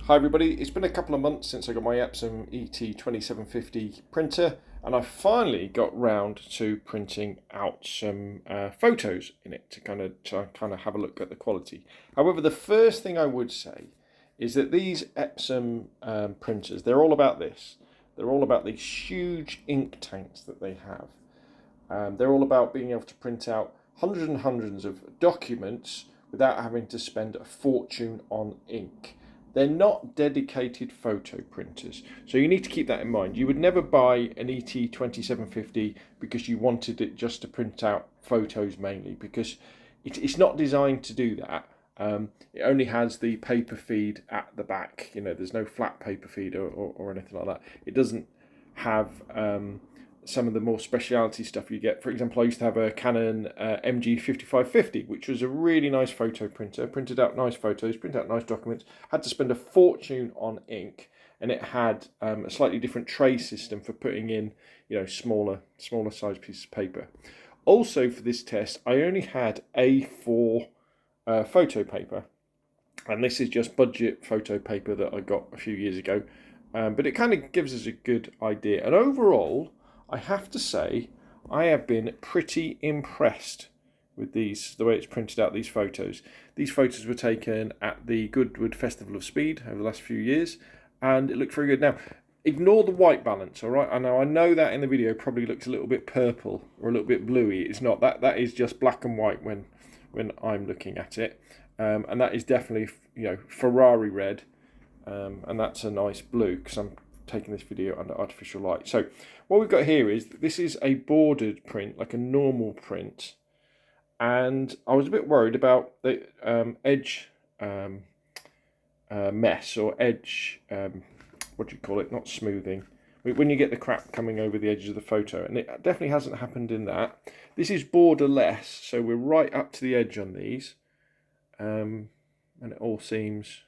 Hi everybody, it's been a couple of months since I got my Epson ET2750 printer and I finally got round to printing out some photos in it to kind of have a look at the quality. However, the first thing I would say is that these Epson printers, they're all about this. They're all about these huge ink tanks that they have. They're all about being able to print out hundreds and hundreds of documents without having to spend a fortune on ink. They're not dedicated photo printers, so you need to keep that in mind. You would never buy an ET2750 because you wanted it just to print out photos mainly, because it's not designed to do that. It only has the paper feed at the back. You know, there's no flat paper feed or anything like that. It doesn't have some of the more speciality stuff you get. For example, I used to have a Canon MG5550, which was a really nice photo printer, printed out nice photos, printed out nice documents, had to spend a fortune on ink, and it had a slightly different tray system for putting in, you know, smaller size pieces of paper. Also for this test, I only had A4 photo paper, and this is just budget photo paper that I got a few years ago, but it kind of gives us a good idea. And overall, I have to say, I have been pretty impressed with the way it's printed out these photos. These photos were taken at the Goodwood Festival of Speed over the last few years, and it looked very good. Now, ignore the white balance, all right? I know that in the video probably looks a little bit purple or a little bit bluey. It's not. That is just black and white when I'm looking at it, and that is definitely, you know, Ferrari red, and that's a nice blue because I'm taking this video under artificial light. So what we've got here is, this is a bordered print, like a normal print, and I was a bit worried about the edge mess, or edge, what do you call it, not smoothing, when you get the crap coming over the edges of the photo, and it definitely hasn't happened in that. This is borderless, so we're right up to the edge on these, and it all seems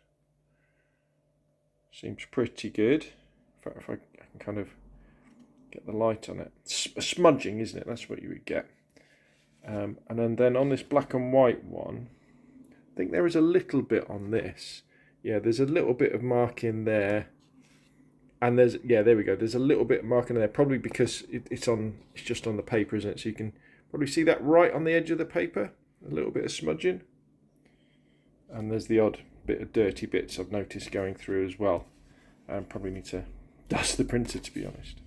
pretty good. If I can kind of get the light on it. Smudging, isn't it? That's what you would get. And then on this black and white one, I think there is a little bit on this. Yeah, there's a little bit of marking there. And there's, yeah, there we go. There's a little bit of marking there, probably because it's just on the paper, isn't it? So you can probably see that right on the edge of the paper. A little bit of smudging. And there's the odd bit of dirty bits I've noticed going through as well. Probably need to dust the printer, to be honest.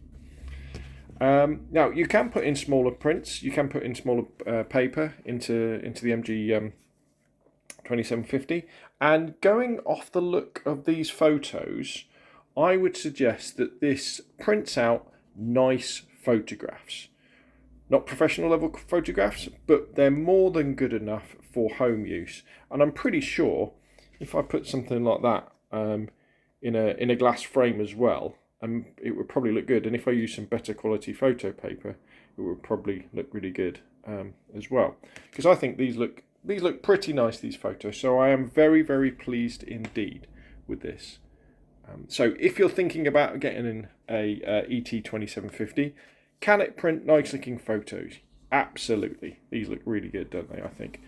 Now you can put in smaller prints. You can put in smaller paper into the MG 2750. And going off the look of these photos, I would suggest that this prints out nice photographs. Not professional level photographs, but they're more than good enough for home use. And I'm pretty sure if I put something like that in a glass frame as well, it would probably look good. And if I use some better quality photo paper, it would probably look really good as well. Because I think these look pretty nice, these photos. So I am very, very pleased indeed with this. So if you're thinking about getting an ET2750, can it print nice looking photos? Absolutely. These look really good, don't they, I think.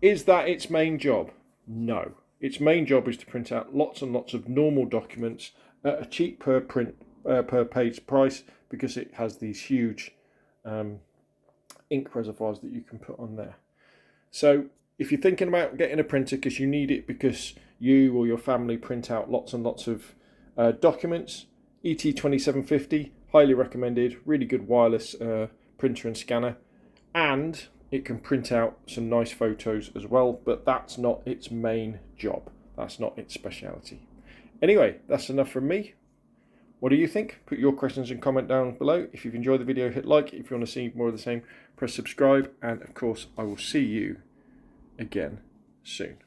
Is that its main job? No. Its main job is to print out lots and lots of normal documents at a cheap per page price, because it has these huge ink reservoirs that you can put on there. So if you're thinking about getting a printer because you need it because you or your family print out lots and lots of documents, ET2750, highly recommended, really good wireless printer and scanner, and it can print out some nice photos as well, but that's not its main job. That's not its speciality. Anyway, that's enough from me. What do you think? Put your questions and comment down below. If you've enjoyed the video, hit like. If you want to see more of the same, press subscribe. And of course, I will see you again soon.